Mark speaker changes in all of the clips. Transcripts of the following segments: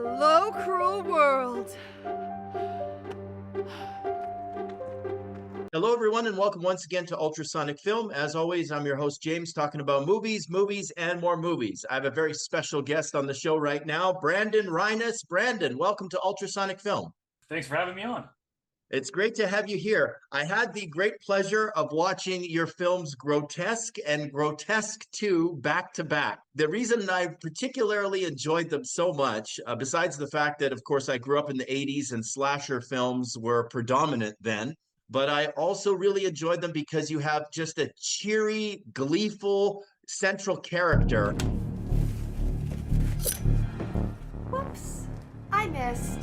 Speaker 1: Hello, cruel world.
Speaker 2: Hello, everyone, and welcome once again to Ultrasonic Film. As always, I'm your host, James, talking about movies, and more movies. I have a very special guest on the show right now, Brandon Rhiness. Brandon, welcome to Ultrasonic Film.
Speaker 3: Thanks for having me on.
Speaker 2: It's great to have you here. I had the great pleasure of watching your films Grotesque and Grotesque 2 back to back. The reason I particularly enjoyed them so much, besides the fact that, of course, I grew up in the 80s and slasher films were predominant then, but I also really enjoyed them because you have just a cheery, gleeful central character.
Speaker 1: Whoops, I missed.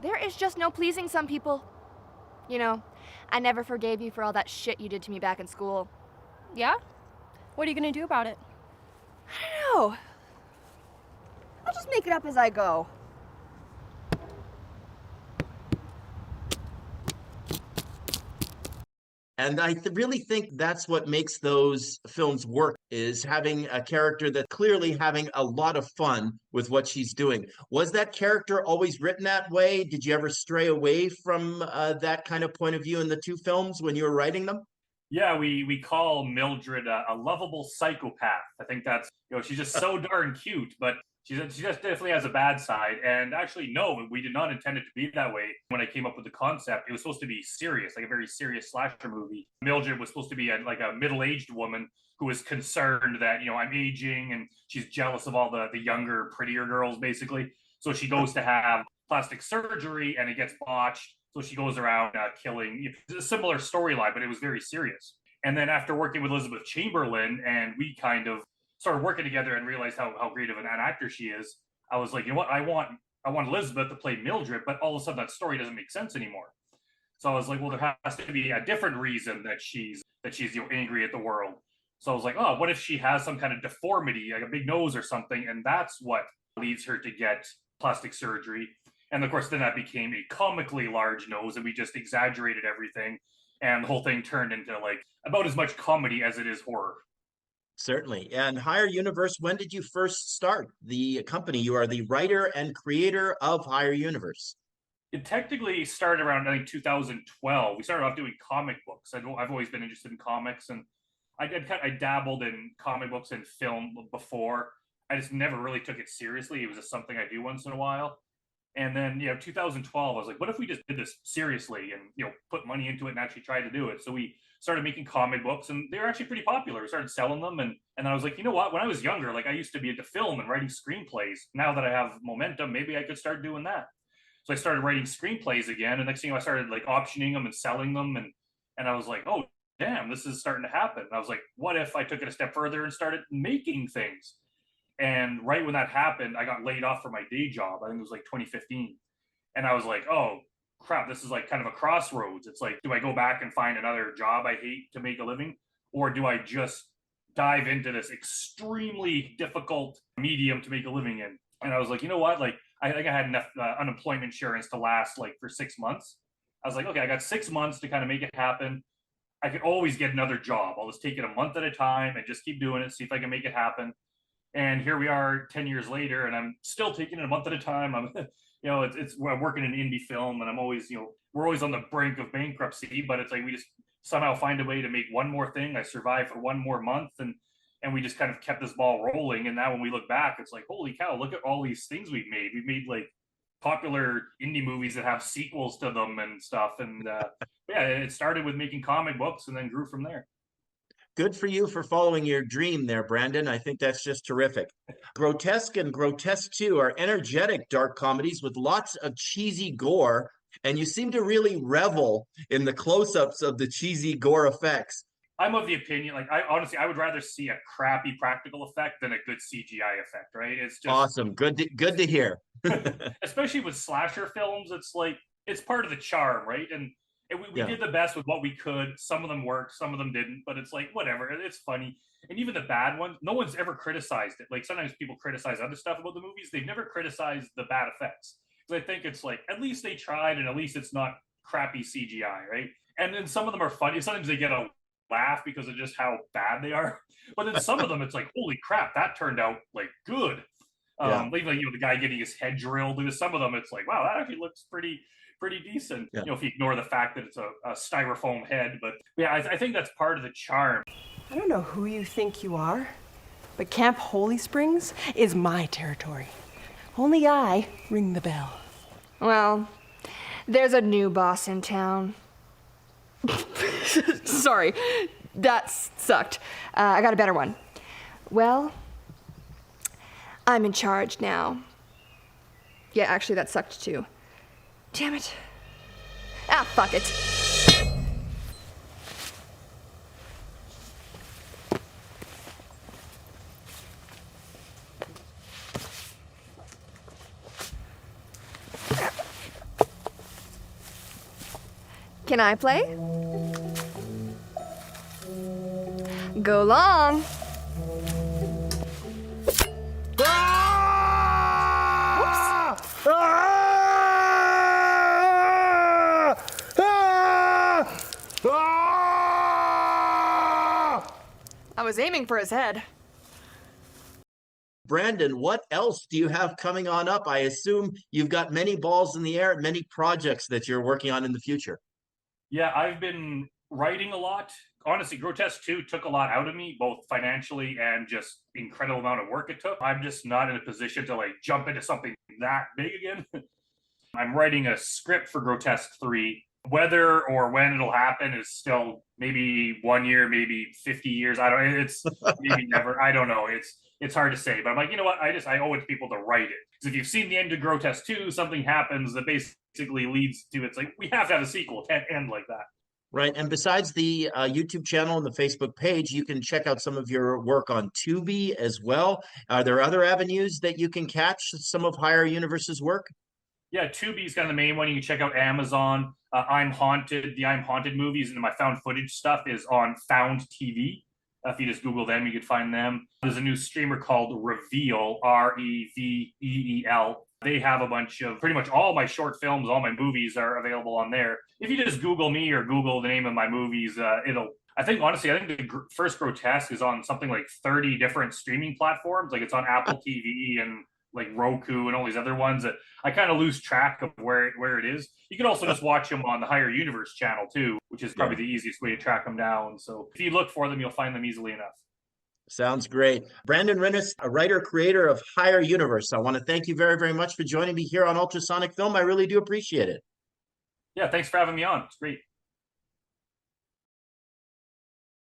Speaker 1: There is just no pleasing some people. You know, I never forgave you for all that shit you did to me back in school.
Speaker 4: Yeah? What are you gonna do about it?
Speaker 1: I don't know. I'll just make it up as I go.
Speaker 2: And I really think that's what makes those films work, is having a character that clearly having a lot of fun with what she's doing. Was that character always written that way? Did you ever stray away from that kind of point of view in the two films when you were writing them?
Speaker 3: Yeah, we call Mildred a lovable psychopath. I think that's, she's just so darn cute, but she just definitely has a bad side. And actually, no, we did not intend it to be that way. When I came up with the concept, it was supposed to be serious, like a very serious slasher movie. Mildred was supposed to be like a middle-aged woman who was concerned that, I'm aging, and she's jealous of all the younger, prettier girls, basically. So she goes to have plastic surgery and it gets botched. So she goes around killing. It's a similar storyline, but it was very serious. And then after working with Elizabeth Chamberlain, and we kind of started working together and realized how great of an actor she is, I was like, you know what, I want Elizabeth to play Mildred, but all of a sudden that story doesn't make sense anymore. So I was like, well, there has to be a different reason that she's angry at the world. So I was like, oh, what if she has some kind of deformity, like a big nose or something, and that's what leads her to get plastic surgery. And of course, then that became a comically large nose, and we just exaggerated everything. And the whole thing turned into like about as much comedy as it is horror.
Speaker 2: Certainly. And Higher Universe, when did you first start the company? You are the writer and creator of Higher Universe.
Speaker 3: It technically started around, I think, 2012. We started off doing comic books. I've always been interested in comics, and I dabbled in comic books and film before. I just never really took it seriously. It was just something I do once in a while. And then, 2012, I was like, what if we just did this seriously and, put money into it and actually tried to do it? So we started making comic books, and they were actually pretty popular. We started selling them. And I was like, you know what? When I was younger, like I used to be into film and writing screenplays. Now that I have momentum, maybe I could start doing that. So I started writing screenplays again. And next thing I started like optioning them and selling them. And I was like, oh, damn, this is starting to happen. And I was like, what if I took it a step further and started making things? And right when that happened, I got laid off from my day job. I think it was like 2015. And I was like, oh, crap, this is like kind of a crossroads. It's like, do I go back and find another job I hate to make a living? Or do I just dive into this extremely difficult medium to make a living in? And I was like, you know what? Like, I think I had enough unemployment insurance to last like for 6 months. I was like, okay, I got 6 months to kind of make it happen. I could always get another job. I'll just take it a month at a time and just keep doing it, see if I can make it happen. And here we are 10 years later, and I'm still taking it a month at a time. I'm, I'm working in indie film, and I'm always, we're always on the brink of bankruptcy, but it's like we just somehow find a way to make one more thing. I survived for one more month, and we just kind of kept this ball rolling. And now when we look back, it's like, holy cow, look at all these things we've made. We've made like popular indie movies that have sequels to them and stuff. And yeah, it started with making comic books and then grew from there.
Speaker 2: Good for you for following your dream there, Brandon. I think that's just terrific. Grotesque and Grotesque 2 are energetic dark comedies with lots of cheesy gore, and you seem to really revel in the close-ups of the cheesy gore effects.
Speaker 3: I'm of the opinion, like, I would rather see a crappy practical effect than a good CGI effect, right? It's just
Speaker 2: awesome. Good to hear.
Speaker 3: Especially with slasher films, it's like, it's part of the charm, right? And we did the best with what we could. Some of them worked, some of them didn't, but it's like, whatever, it's funny. And even the bad ones, no one's ever criticized it. Like sometimes people criticize other stuff about the movies. They've never criticized the bad effects. I think it's like, at least they tried, and at least it's not crappy CGI, right? And then some of them are funny. Sometimes they get a laugh because of just how bad they are. But then some of them, it's like, holy crap, that turned out like good. Like the guy getting his head drilled. Because some of them, it's like, wow, that actually looks pretty decent.
Speaker 2: Yeah.
Speaker 3: If you ignore the fact that it's a styrofoam head. But yeah, I think that's part of the charm.
Speaker 5: I don't know who you think you are, but Camp Holy Springs is my territory. Only I ring the bell.
Speaker 1: Well, there's a new boss in town. Sorry, that sucked. I got a better one. Well, I'm in charge now. Yeah, actually, that sucked too. Damn it. Ah, fuck it. Can I play? Go long. I was aiming for his head.
Speaker 2: Brandon, what else do you have coming on up? I assume you've got many balls in the air, many projects that you're working on in the future.
Speaker 3: Yeah, I've been writing a lot. Honestly, Grotesque 2 took a lot out of me, both financially and just incredible amount of work it took. I'm just not in a position to like jump into something that big again. I'm writing a script for Grotesque 3. Whether or when it'll happen is still maybe 1 year, maybe 50 years. I don't. It's maybe never. I don't know. It's hard to say. But I'm like, you know what? I owe it to people to write it. Because if you've seen the end of Grotesque 2, something happens that basically leads to it's like we have to have a sequel. It can't end like that.
Speaker 2: Right. And besides the YouTube channel and the Facebook page, you can check out some of your work on Tubi as well. Are there other avenues that you can catch some of Higher Universe's work?
Speaker 3: Yeah, Tubi's kind of the main one. You can check out Amazon. I'm Haunted. The I'm Haunted movies and my found footage stuff is on Found TV. If you just Google them, you can find them. There's a new streamer called Reveal, Reveel. They have a bunch of pretty much all my short films, all my movies are available on there. If you just Google me or Google the name of my movies, I think the first Grotesque is on something like 30 different streaming platforms. Like it's on Apple TV and like Roku and all these other ones that I kind of lose track of where it is. You can also just watch them on the Higher Universe channel too, which is probably the easiest way to track them down. So if you look for them, you'll find them easily enough.
Speaker 2: Sounds great. Brandon Rhiness, a writer, creator of Higher Universe. I want to thank you very, very much for joining me here on Ultrasonic Film. I really do appreciate it.
Speaker 3: Yeah, thanks for having me on. It's great.